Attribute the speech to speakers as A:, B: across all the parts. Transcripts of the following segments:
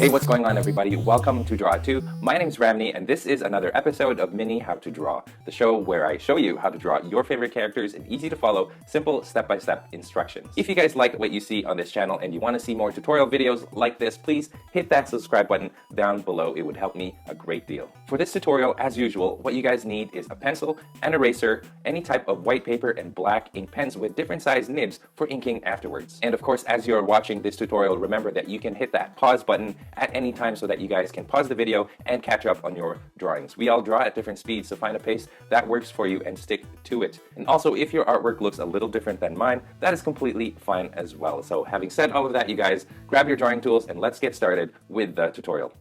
A: Hey, what's going on, everybody? Welcome to Draw 2. My name is Ramny, and this is another episode of Mini How to Draw, the show where I show you how to draw your favorite characters in easy to follow, simple step-by-step instructions. If you guys like what you see on this channel and you want to see more tutorial videos like this, please hit that subscribe button down below. It would help me a great deal. For this tutorial, as usual, what you guys need is a pencil, an eraser, any type of white paper, and black ink pens with different size nibs for inking afterwards. And of course, as you're watching this tutorial, remember that you can hit that pause button at any time so that you guys can pause the video and catch up on your drawings. We all draw at different speeds, so find a pace that works for you and stick to it. And also, if your artwork looks a little different than mine, that is completely fine as well. So having said all of that, you guys, grab your drawing tools and let's get started with the tutorial.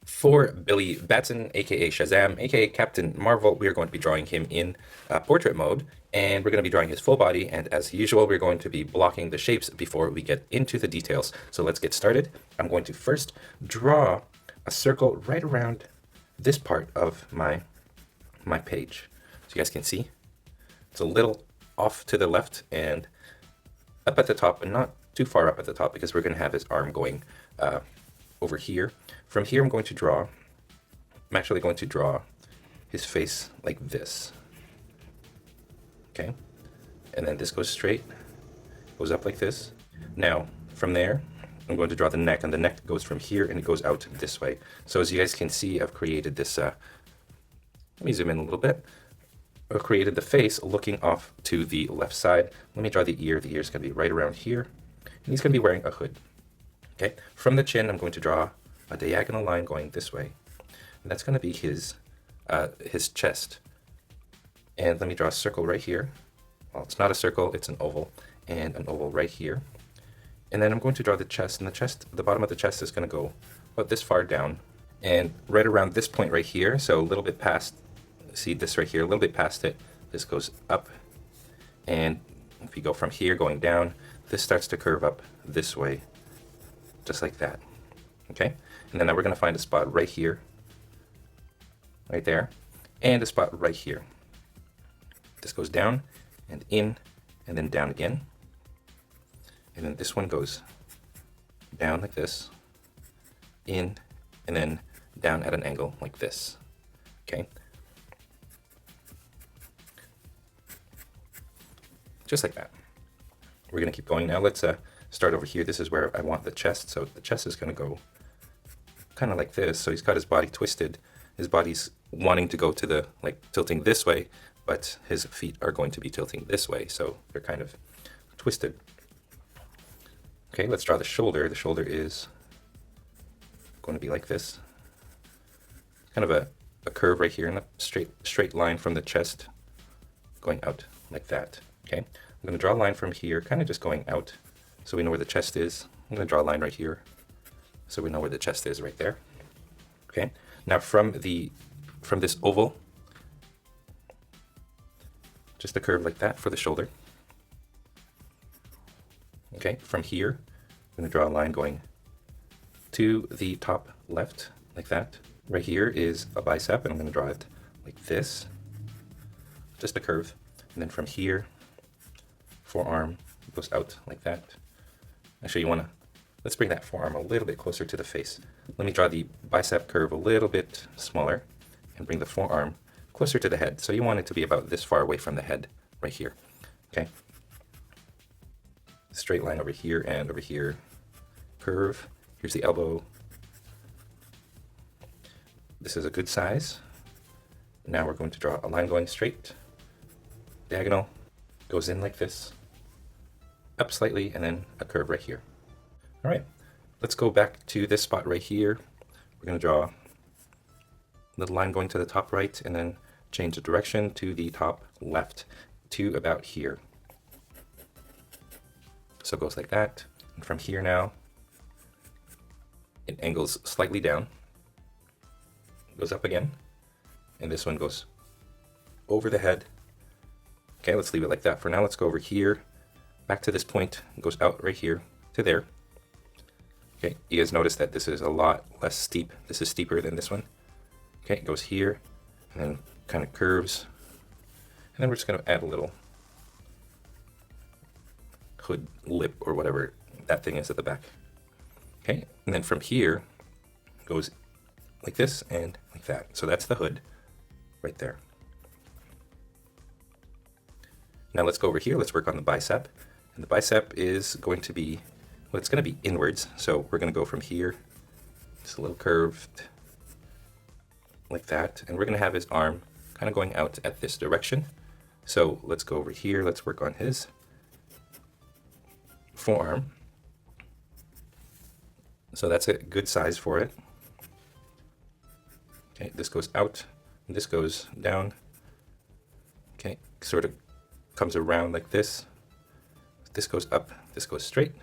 A: For Billy Batson, aka Shazam, aka Captain Marvel, we are going to be drawing him in portrait mode, and we're going to be drawing his full body, and as usual, we're going to be blocking the shapes before we get into the details. So let's get started. I'm going to first draw a circle right around this part of my page. So you guys can see it's a little off to the left and up at the top, and not too far up at the top because we're going to have his arm going over here. From here, I'm actually going to draw his face like this. Okay, and then this goes straight, goes up like this. Now, from there, I'm going to draw the neck, and the neck goes from here and it goes out this way. So as you guys can see, I've created this, let me zoom in a little bit. I've created the face looking off to the left side. Let me draw the ear. The ear is going to be right around here, and he's going to be wearing a hood. Okay, from the chin, I'm going to draw a diagonal line going this way, and that's going to be his chest. And let me draw a circle right here. Well, it's not a circle, it's an oval, and an oval right here. And then I'm going to draw the chest, and the bottom of the chest is going to go about this far down, and right around this point right here, so a little bit past, see this right here, a little bit past it, this goes up, and if you go from here going down, this starts to curve up this way, just like that. Okay, and then now we're going to find a spot right here, right there, and a spot right here. This goes down and in and then down again, and then this one goes down like this, in, and then down at an angle like this. Okay, just like that. We're going to keep going now. Let's start over here. This is where I want the chest, so the chest is going to go kind of like this. So he's got his body twisted. His body's wanting to go to the, like, tilting this way, but his feet are going to be tilting this way, so they're kind of twisted. Okay, let's draw the shoulder. The shoulder is going to be like this. Kind of a curve right here, and a straight line from the chest going out like that. Okay, I'm going to draw a line from here, kind of just going out so we know where the chest is. I'm going to draw a line right here so we know where the chest is right there. Okay, now from this oval, just a curve like that for the shoulder. Okay, from here, I'm going to draw a line going to the top left, like that. Right here is a bicep, and I'm going to draw it like this, just a curve. And then from here, forearm goes out like that. Actually, let's bring that forearm a little bit closer to the face. Let me draw the bicep curve a little bit smaller and bring the forearm closer to the head. So you want it to be about this far away from the head, right here. Okay. Straight line over here and over here. Curve. Here's the elbow. This is a good size. Now we're going to draw a line going straight, diagonal, goes in like this, up slightly, and then a curve right here. All right, let's go back to this spot right here. We're going to draw a little line going to the top right, and then change the direction to the top left to about here. So it goes like that. And from here now, it angles slightly down, goes up again, and this one goes over the head. Okay, let's leave it like that for now. Let's go over here, back to this point, it goes out right here to there. Okay, you guys notice that this is a lot less steep. This is steeper than this one. Okay, it goes here, and then kind of curves. And then we're just going to add a little hood lip or whatever that thing is at the back. Okay, and then from here, goes like this and like that. So that's the hood right there. Now let's go over here. Let's work on the bicep. And the bicep is going to be, well, it's going to be inwards. So we're going to go from here, just a little curved like that. And we're going to have his arm kind of going out at this direction. So let's go over here. Let's work on his forearm. So that's a good size for it. Okay, this goes out, and this goes down. Okay, sort of comes around like this. This goes up, this goes straight,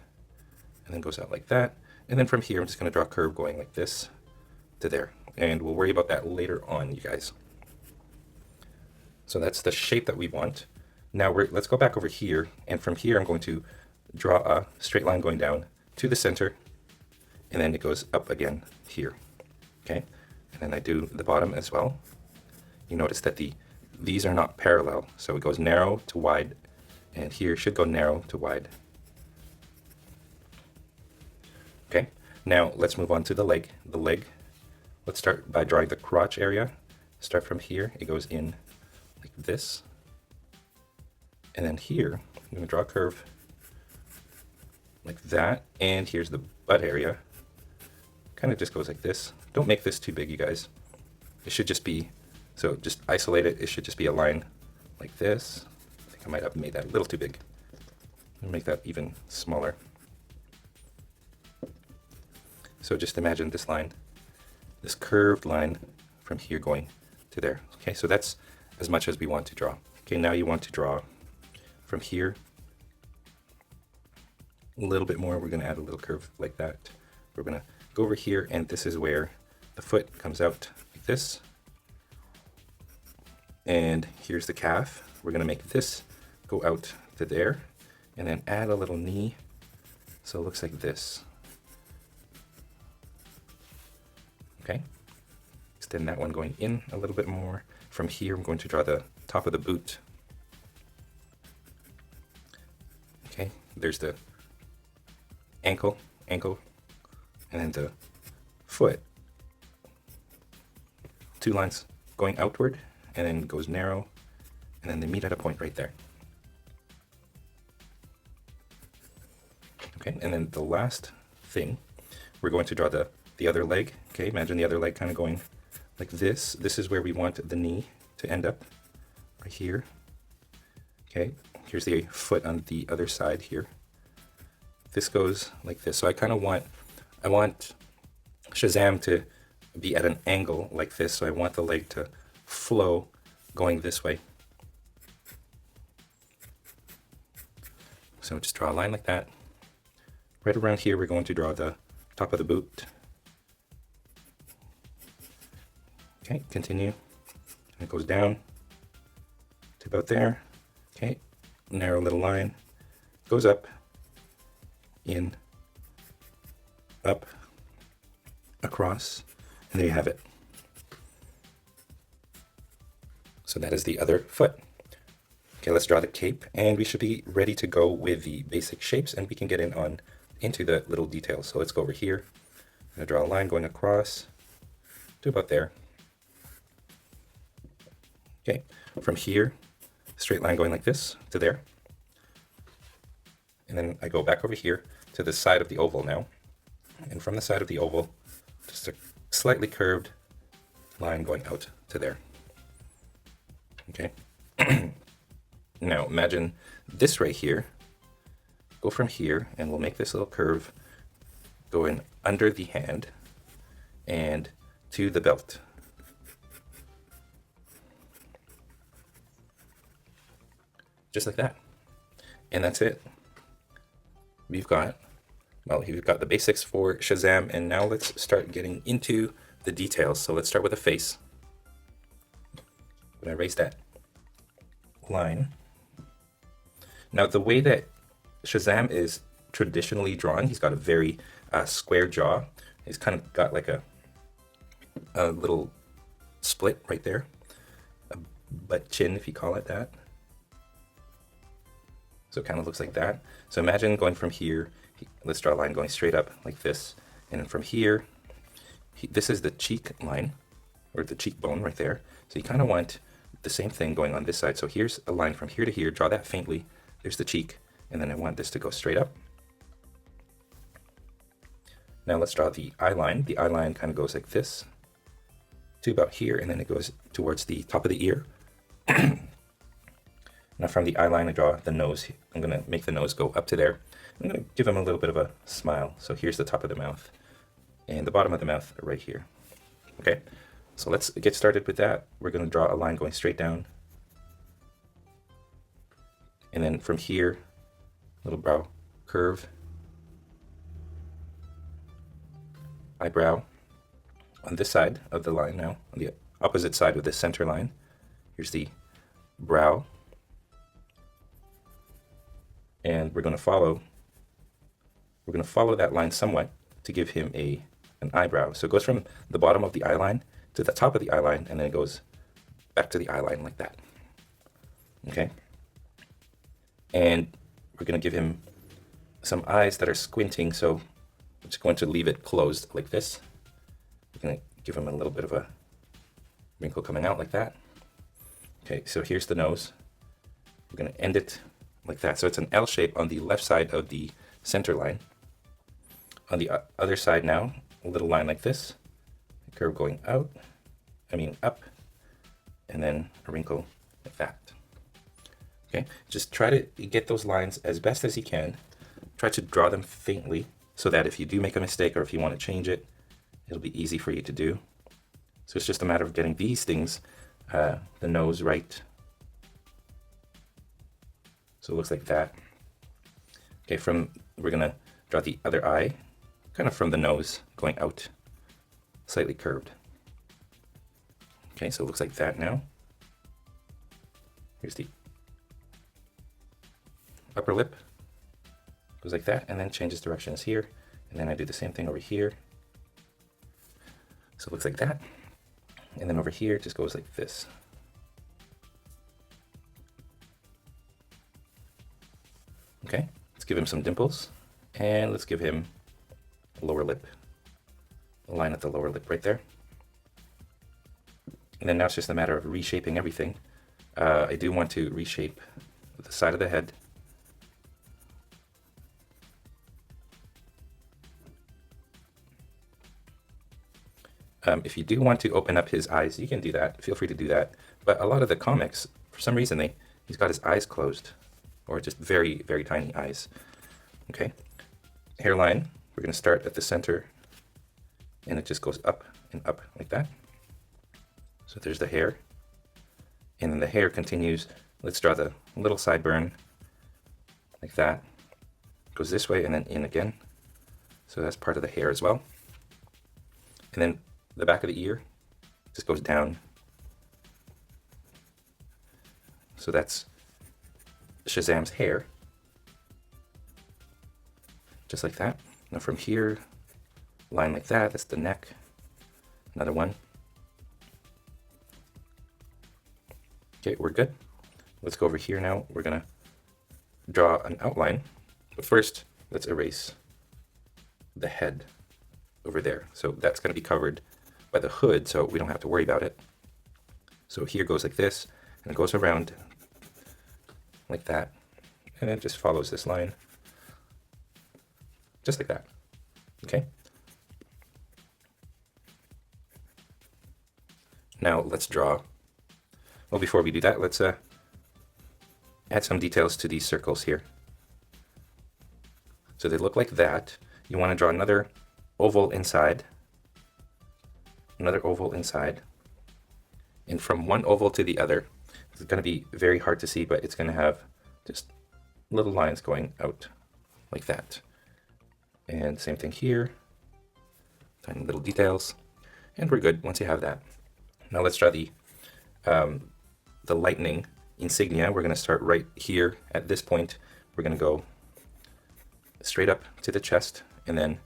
A: and then goes out like that. And then from here, I'm just going to draw a curve going like this to there. And we'll worry about that later on, you guys. So that's the shape that we want. Now let's go back over here, and from here I'm going to draw a straight line going down to the center, and then it goes up again here. Okay, and then I do the bottom as well. You notice that these are not parallel, so it goes narrow to wide, and here should go narrow to wide. Okay, now let's move on to the leg. The leg, let's start by drawing the crotch area. Start from here, it goes in like this. And then here, I'm going to draw a curve like that. And here's the butt area. Kind of just goes like this. Don't make this too big, you guys. It should just be, so just isolate it. It should just be a line like this. I think I might have made that a little too big. I'll make that even smaller. So just imagine this line, this curved line from here going to there. Okay, so that's as much as we want to draw. Okay, now you want to draw from here a little bit more. We're going to add a little curve like that. We're going to go over here, and this is where the foot comes out like this. And here's the calf. We're going to make this go out to there, and then add a little knee. So it looks like this. Okay. Extend that one going in a little bit more. From here, I'm going to draw the top of the boot. Okay, there's the ankle, and then the foot. Two lines going outward, and then goes narrow, and then they meet at a point right there. Okay, and then the last thing, we're going to draw the other leg. Okay, imagine the other leg kind of going like this. This is where we want the knee to end up, right here. Okay, here's the foot on the other side here. This goes like this. So I want Shazam to be at an angle like this. So I want the leg to flow going this way. So just draw a line like that. Right around here, we're going to draw the top of the boot. Okay, continue. And it goes down to about there. Okay, narrow little line. Goes up, in, up, across, and there you have it. So that is the other foot. Okay, let's draw the cape, and we should be ready to go with the basic shapes, and we can get into the little details. So let's go over here. I'm going to draw a line going across to about there. Okay, from here, straight line going like this to there. And then I go back over here to the side of the oval now. And from the side of the oval, just a slightly curved line going out to there. Okay. Now imagine this right here. Go from here, and we'll make this little curve going under the hand and to the belt. Just like that. And that's it. We've got the basics for Shazam, and now let's start getting into the details. So let's start with the face. When I erase that line. Now the way that Shazam is traditionally drawn, he's got a very square jaw. He's kind of got like a little split right there, a butt chin if you call it that. So it kind of looks like that. So imagine going from here, let's draw a line going straight up like this. And then from here, this is the cheek line, or the cheekbone right there. So you kind of want the same thing going on this side. So here's a line from here to here, draw that faintly. There's the cheek, and then I want this to go straight up. Now let's draw the eye line. The eye line kind of goes like this to about here, and then it goes towards the top of the ear. Now from the eye line, I draw the nose. I'm going to make the nose go up to there. I'm going to give him a little bit of a smile. So here's the top of the mouth, and the bottom of the mouth right here. Okay, so let's get started with that. We're going to draw a line going straight down. And then from here, little brow curve. Eyebrow on this side of the line now, on the opposite side of the center line. Here's the brow. And we're going to follow that line somewhat to give him an eyebrow. So it goes from the bottom of the eye line to the top of the eye line, and then it goes back to the eye line like that. Okay? And we're going to give him some eyes that are squinting, so I'm just going to leave it closed like this. We're going to give him a little bit of a wrinkle coming out like that. Okay, so here's the nose. We're going to end it like that. So it's an L shape on the left side of the center line. On the other side now, a little line like this, a curve going out, up, and then a wrinkle like that. Okay, just try to get those lines as best as you can. Try to draw them faintly so that if you do make a mistake or if you want to change it, it'll be easy for you to do. So it's just a matter of getting these things, the nose right. So it looks like that. Okay, we're gonna draw the other eye, kind of from the nose going out, slightly curved. Okay, so it looks like that now. Here's the upper lip, goes like that, and then changes directions here, and then I do the same thing over here. So it looks like that, and then over here it just goes like this. Okay, let's give him some dimples, and let's give him a lower lip, a line at the lower lip right there. And then now it's just a matter of reshaping everything. I do want to reshape the side of the head. If you do want to open up his eyes, you can do that. Feel free to do that. But a lot of the comics, for some reason, he's got his eyes closed, or just very, very tiny eyes. Okay, hairline, we're going to start at the center, and it just goes up and up like that. So there's the hair, and then the hair continues. Let's draw the little sideburn like that. Goes this way and then in again. So that's part of the hair as well. And then the back of the ear just goes down. So that's Shazam's hair. Just like that. Now from here, line like that, that's the neck. Another one. Okay, we're good. Let's go over here now. We're gonna draw an outline. But first, let's erase the head over there. So that's gonna be covered by the hood, so we don't have to worry about it. So here goes like this, and it goes around like that, and it just follows this line, just like that. Okay. Now let's draw. Well, before we do that, let's add some details to these circles here. So they look like that. You want to draw another oval inside. Another oval inside. And from one oval to the other, it's going to be very hard to see, but it's going to have just little lines going out like that. And same thing here. Tiny little details. And we're good once you have that. Now let's draw the lightning insignia. We're going to start right here at this point. We're going to go straight up to the chest and then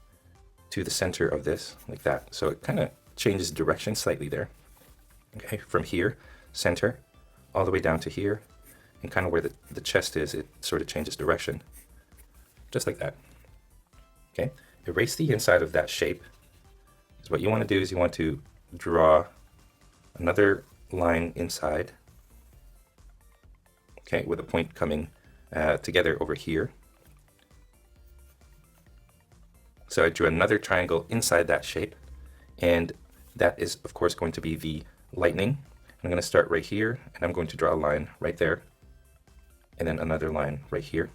A: to the center of this like that. So it kind of changes direction slightly there. Okay, from here, center, all the way down to here, and kind of where the chest is, it sort of changes direction. Just like that. Okay, erase the inside of that shape. So what you want to do is you want to draw another line inside, okay, with a point coming together over here. So I drew another triangle inside that shape, and that is of course going to be the lightning. I'm going to start right here, and I'm going to draw a line right there, and then another line right here.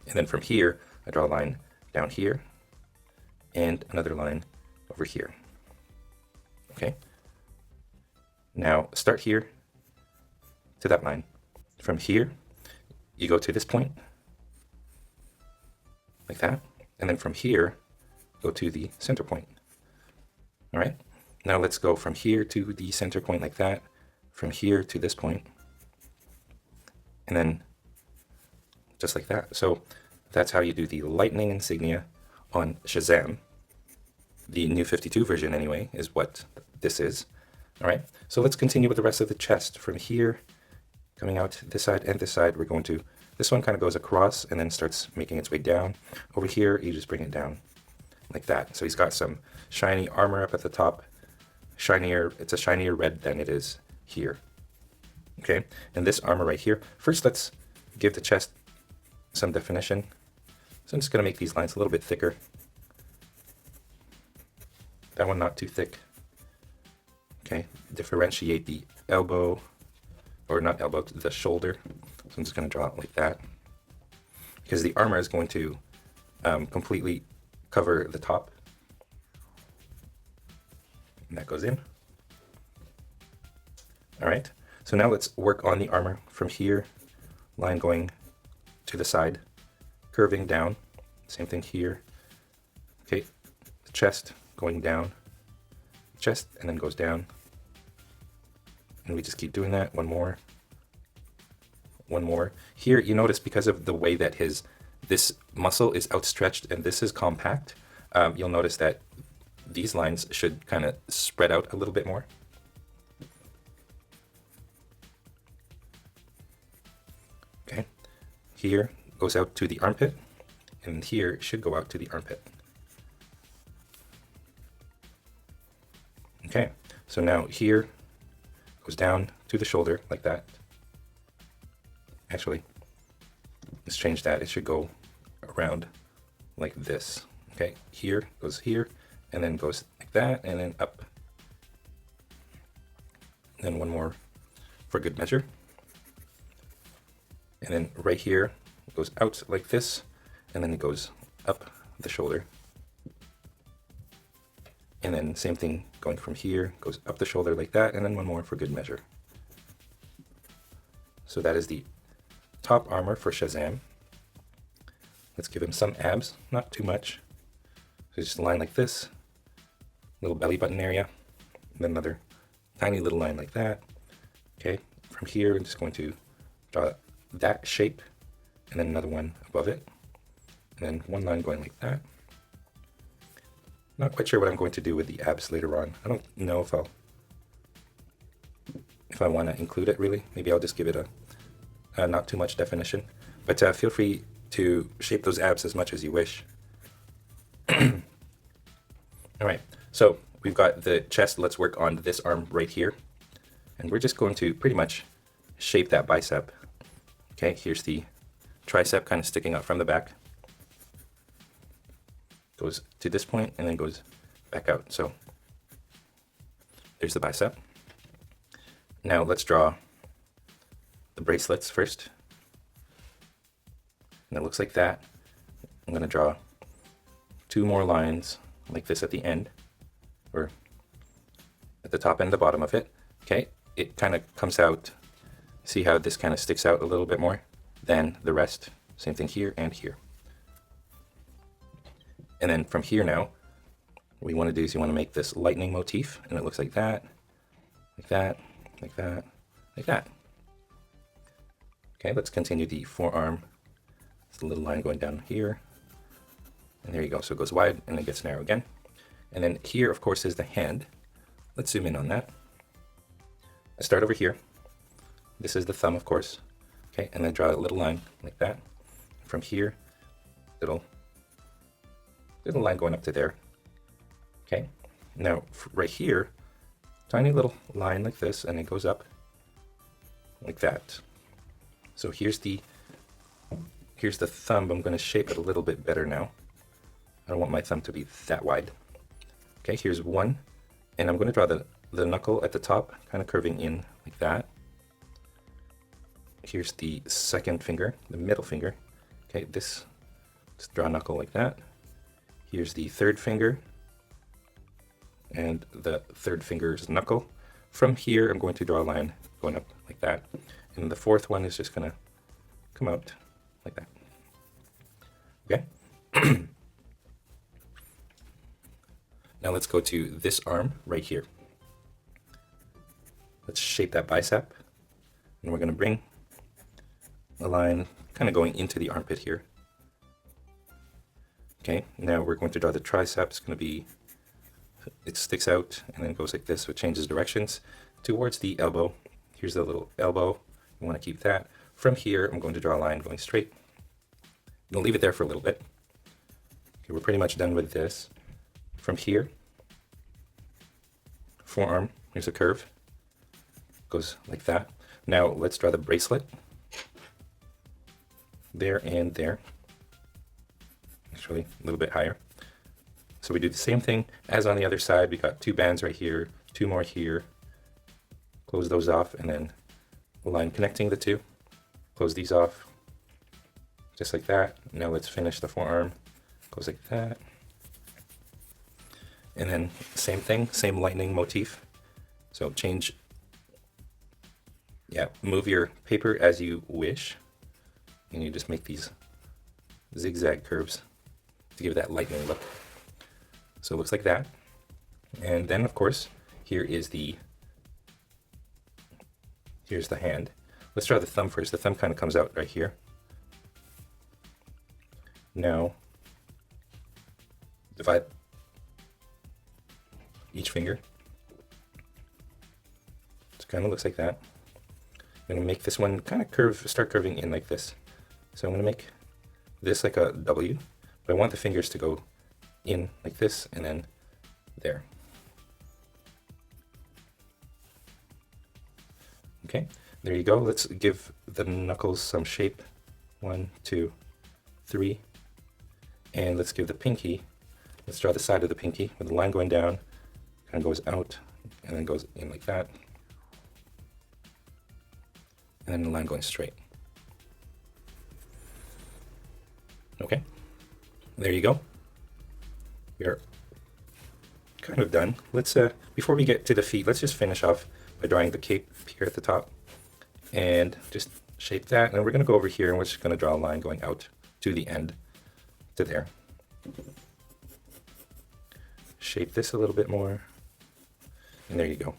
A: And then from here, I draw a line down here, and another line over here. Okay. Now start here to that line. From here, you go to this point, like that, and then from here, go to the center point. All right. Now let's go from here to the center point like that, from here to this point, and then just like that. So that's how you do the lightning insignia on Shazam. The new 52 version anyway is what this is. All right, so let's continue with the rest of the chest. From here, coming out this side and this side, we're going to, this one kind of goes across and then starts making its way down. Over here, you just bring it down like that. So he's got some shiny armor up at the top, shinier, it's a shinier red than it is here. Okay, and this armor right here, first let's give the chest some definition. So I'm just going to make these lines a little bit thicker. That one not too thick. Okay, differentiate the elbow, or not elbow, the shoulder. So I'm just going to draw it like that, because the armor is going to completely cover the top. And that goes in. All right, so now let's work on the armor from here, line going to the side, curving down, same thing here. Okay, the chest going down, chest, and then goes down. And we just keep doing that. One more. One more. Here, you notice because of the way that this muscle is outstretched and this is compact, you'll notice that these lines should kind of spread out a little bit more. Okay. Here goes out to the armpit, and here should go out to the armpit. Okay, so now here goes down to the shoulder like that. Actually, let's change that. It should go around like this. Okay, here goes here, and then goes like that, and then up. And then one more for good measure. And then right here goes out like this, and then it goes up the shoulder. And then same thing going from here, goes up the shoulder like that, and then one more for good measure. So that is the top armor for Shazam. Let's give him some abs, not too much. So just a line like this, little belly button area, and then another tiny little line like that. Okay, from here I'm just going to draw that shape, and then another one above it, and then one line going like that. Not quite sure what I'm going to do with the abs later on. I don't know if I want to include it really. Maybe I'll just give it a not too much definition. But feel free to shape those abs as much as you wish. All right, so we've got the chest. Let's work on this arm right here. And we're just going to pretty much shape that bicep. Okay, here's the tricep kind of sticking out from the back. Goes to this point and then goes back out. So there's the bicep. Now let's draw the bracelets first. And it looks like that. I'm going to draw two more lines like this at the end, or at the top and the bottom of it. Okay, it kind of comes out. See how this kind of sticks out a little bit more than the rest. Same thing here and here. And then from here now, what you want to do is you want to make this lightning motif, and it looks like that, like that, like that, like that. Okay, let's continue the forearm. It's a little line going down here. And there you go. So it goes wide and it gets narrow again. And then here, of course, is the hand. Let's zoom in on that. I start over here. This is the thumb, of course. Okay, and then draw a little line like that. From here, little line going up to there. Okay, Now, right here, tiny little line like this, and it goes up like that. So here's the thumb. I'm going to shape it a little bit better now. I don't want my thumb to be that wide. Okay, here's one, and I'm going to draw the knuckle at the top, kind of curving in like that. Here's the second finger, the middle finger. Okay, let's draw a knuckle like that. Here's the third finger, and the third finger's knuckle. From here, I'm going to draw a line going up like that. And the fourth one is just going to come out like that. Okay? Now let's go to this arm right here. Let's shape that bicep. And we're going to bring a line kind of going into the armpit here. Okay, now we're going to draw the tricep. It's going to be, it sticks out and then goes like this, so it changes directions towards the elbow. Here's the little elbow. You want to keep that. From here, I'm going to draw a line going straight. I'm going to leave it there for a little bit. Okay, we're pretty much done with this. From here, forearm, here's a curve. Goes like that. Now let's draw the bracelet. There and there. Actually, a little bit higher. So we do the same thing as on the other side. We got 2 bands right here, 2 more here. Close those off, and then a line connecting the 2. Close these off, just like that. Now let's finish the forearm. Goes like that. And then same thing, same lightning motif. So move your paper as you wish. And you just make these zigzag curves to give that lightning look. So it looks like that. And then, of course, here's the hand. Let's draw the thumb first. The thumb kind of comes out right here. Now, divide each finger. It kind of looks like that. I'm going to make this one kind of start curving in like this. So I'm going to make this like a W, but I want the fingers to go in like this and then there. Okay, there you go. Let's give the knuckles some shape. 1, 2, 3. And let's give the pinky, let's draw the side of the pinky with the line going down, kind of goes out and then goes in like that. And then the line going straight. Okay, there you go. We're kind of done. Let's, before we get to the feet, let's just finish off by drawing the cape here at the top. And just shape that. And we're going to go over here and we're just going to draw a line going out to the end, to there. Shape this a little bit more. And there you go.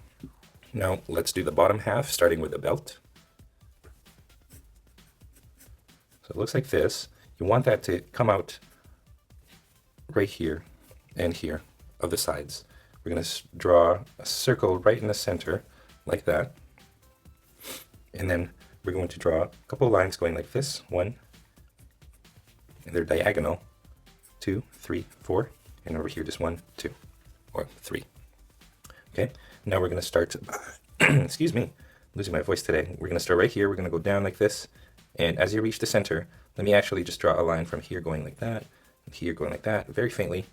A: Now let's do the bottom half, starting with the belt. So it looks like this. You want that to come out right here and here of the sides. We're going to draw a circle right in the center like that. And then we're going to draw a couple lines going like this. 1, and they're diagonal. 2, 3, 4, and over here just 1, 2, or 3. Okay, now we're going to start, excuse me, losing my voice today. We're going to start right here. We're going to go down like this. And as you reach the center, let me actually just draw a line from here going like that, and here going like that, very faintly.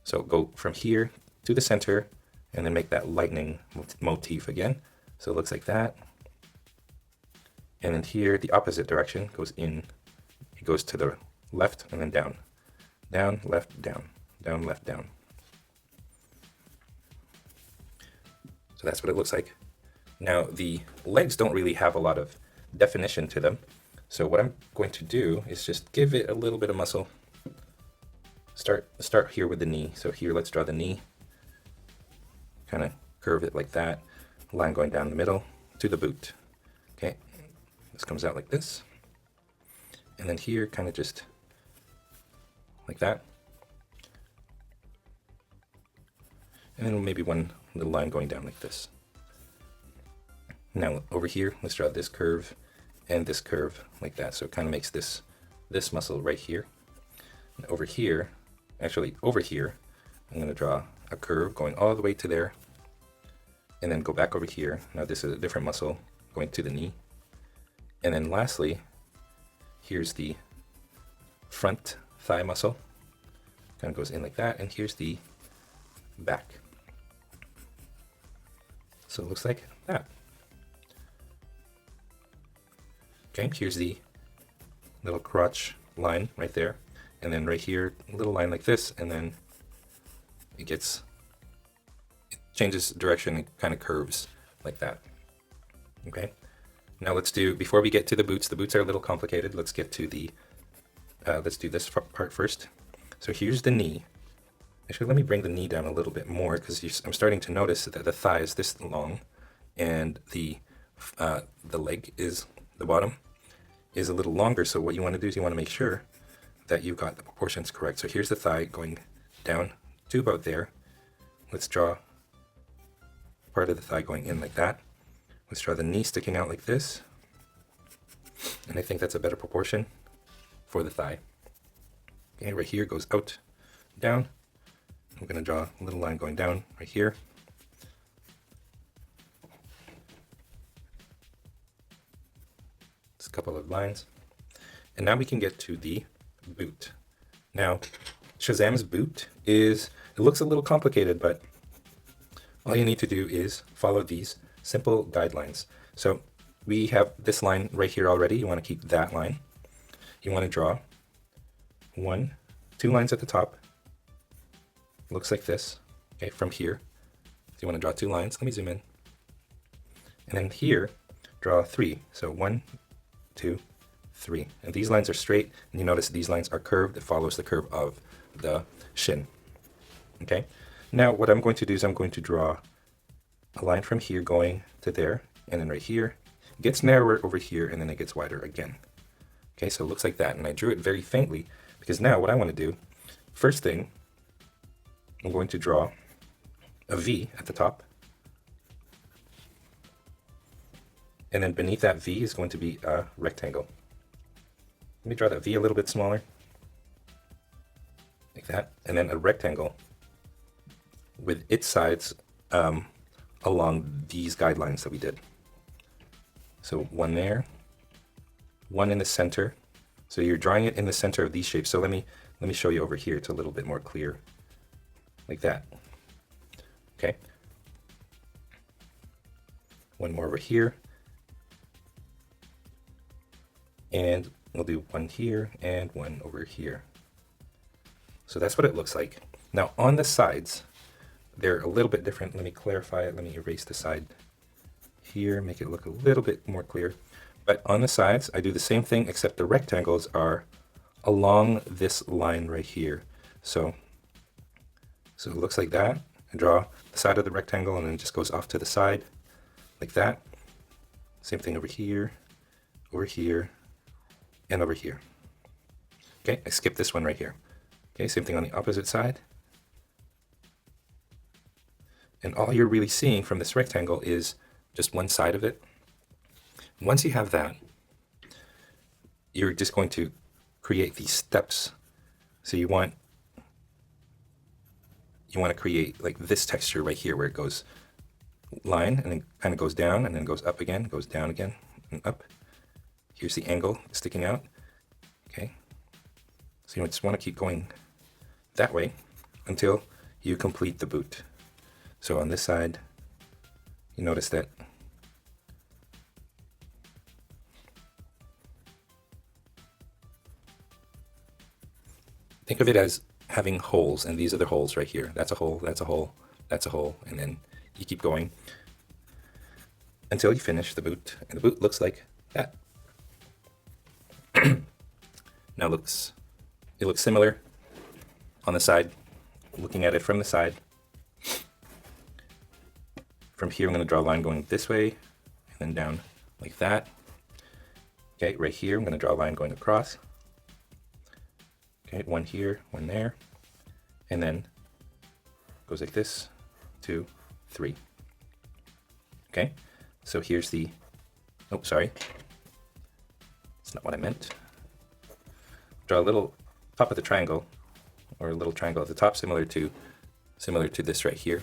A: So go from here to the center, and then make that lightning motif again. So it looks like that. And then here, the opposite direction goes in. It goes to the left and then down. Down, left, down. Down, left, down. So that's what it looks like. Now, the legs don't really have a lot of definition to them. So what I'm going to do is just give it a little bit of muscle. Start here with the knee. So here, let's draw the knee. Kind of curve it like that. Line going down the middle to the boot. Okay, this comes out like this. And then here, kind of just like that. And then maybe one little line going down like this. Now over here, let's draw this curve and this curve like that. So it kind of makes this muscle right here. And over here, actually over here, I'm going to draw a curve going all the way to there, and then go back over here. Now this is a different muscle going to the knee. And then lastly, here's the front thigh muscle. Kind of goes in like that, and here's the back. So it looks like that. Okay, here's the little crotch line right there. And then right here, a little line like this, and then it changes direction and kind of curves like that. Okay, now let's do, before we get to the boots are a little complicated. Let's get to the, let's do this part first. So here's the knee. Actually, let me bring the knee down a little bit more, because I'm starting to notice that the thigh is this long, and the leg is, the bottom is a little longer. So what you want to do is you want to make sure that you've got the proportions correct. So here's the thigh going down to about there. Let's draw part of the thigh going in like that. Let's draw the knee sticking out like this. And I think that's a better proportion for the thigh. Okay, right here goes out, down. I'm going to draw a little line going down right here. Just a couple of lines. And now we can get to the boot. Now, Shazam's boot it looks a little complicated, but all you need to do is follow these simple guidelines. So we have this line right here already. You want to keep that line. You want to draw 2 lines at the top. Looks like this. Okay, from here. So you want to draw 2 lines. Let me zoom in. And then here, draw 3. So 1, 2, 3. And these lines are straight, and you notice these lines are curved. It follows the curve of the shin. Okay, now what I'm going to do is I'm going to draw a line from here going to there, and then right here. It gets narrower over here, and then it gets wider again. Okay, so it looks like that, and I drew it very faintly, because now what I want to do, first thing, I'm going to draw a V at the top. And then beneath that V is going to be a rectangle. Let me draw that V a little bit smaller. Like that. And then a rectangle with its sides along these guidelines that we did. So 1 there, 1 in the center. So you're drawing it in the center of these shapes. So let me show you over here. It's a little bit more clear. Like that. Okay. 1 more over here. And we'll do 1 here and 1 over here. So that's what it looks like. Now on the sides, they're a little bit different. Let me clarify it. Let me erase the side here, make it look a little bit more clear. But on the sides, I do the same thing, except the rectangles are along this line right here. So it looks like that. I draw the side of the rectangle, and then it just goes off to the side like that. Same thing over here, and over here. Okay, I skipped this one right here. Okay, same thing on the opposite side. And all you're really seeing from this rectangle is just one side of it. Once you have that, you're just going to create these steps. So you want to create like this texture right here, where it goes line and then kind of goes down and then goes up again, goes down again and up. Here's the angle sticking out. Okay, so you just want to keep going that way until you complete the boot. So on this side, you notice that think of it as having holes, and these are the holes right here. That's a hole, that's a hole, that's a hole, and then you keep going until you finish the boot, and the boot looks like that. Now it looks similar on the side, looking at it from the side. From here, I'm going to draw a line going this way, and then down like that. Okay, right here, I'm going to draw a line going across. Okay, 1 here, 1 there, and then goes like this, 2, 3. Okay, so here's the, oh, sorry. That's not what I meant. Draw a little top of the triangle, or a little triangle at the top, similar to similar to this right here,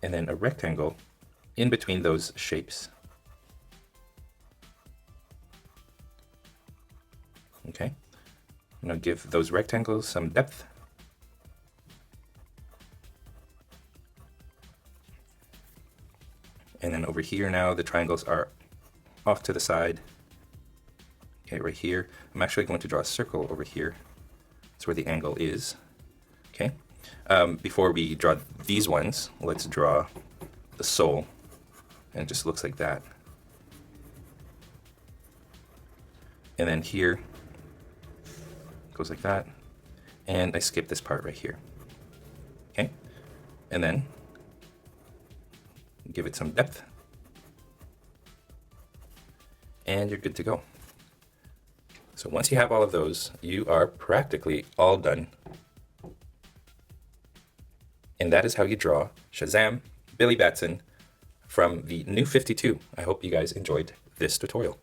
A: and then a rectangle in between those shapes. Okay, I'm going to give those rectangles some depth. And then over here now, the triangles are off to the side. Okay, right here. I'm actually going to draw a circle over here. That's where the angle is. Okay. Before we draw these ones, let's draw the soul. And it just looks like that. And then here, goes like that. And I skip this part right here. Okay. And then give it some depth. And you're good to go. So once you have all of those, you are practically all done. And that is how you draw Shazam, Billy Batson from the New 52. I hope you guys enjoyed this tutorial.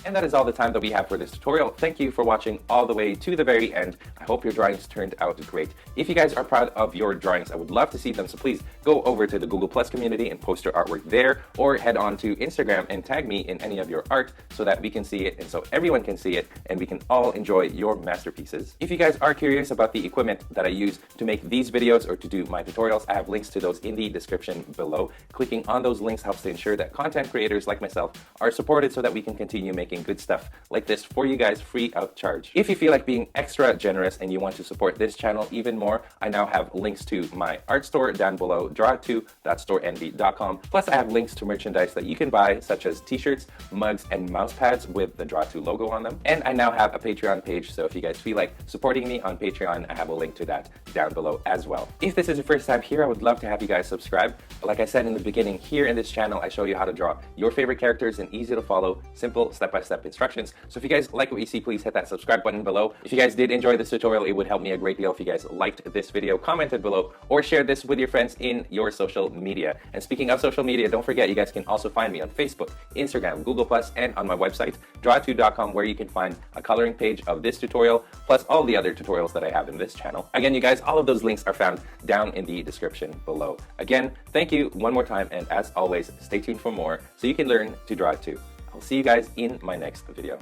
A: And that is all the time that we have for this tutorial. Thank you for watching all the way to the very end. I hope your drawings turned out great. If you guys are proud of your drawings, I would love to see them. So please go over to the Google Plus community and post your artwork there, or head on to Instagram and tag me in any of your art so that we can see it and so everyone can see it and we can all enjoy your masterpieces. If you guys are curious about the equipment that I use to make these videos or to do my tutorials, I have links to those in the description below. Clicking on those links helps to ensure that content creators like myself are supported so that we can continue making good stuff like this for you guys free of charge. If you feel like being extra generous and you want to support this channel even more, I now have links to my art store down below, draw2.storenvy.com. Plus I have links to merchandise that you can buy, such as t-shirts, mugs, and mouse pads with the Draw2 logo on them. And I now have a Patreon page, so if you guys feel like supporting me on Patreon, I have a link to that down below as well. If this is your first time here, I would love to have you guys subscribe. Like I said in the beginning, here in this channel, I show you how to draw your favorite characters in easy to follow, simple step-by-step instructions. So if you guys like what you see, please hit that subscribe button below. If you guys did enjoy this tutorial, it would help me a great deal if you guys liked this video, commented below, or shared this with your friends in your social media. And speaking of social media, don't forget you guys can also find me on Facebook, Instagram, Google+, and on my website, draw2.com, where you can find a coloring page of this tutorial, plus all the other tutorials that I have in this channel. Again, you guys, all of those links are found down in the description below. Again, thank you one more time, and as always, stay tuned for more so you can learn to draw too. I'll see you guys in my next video.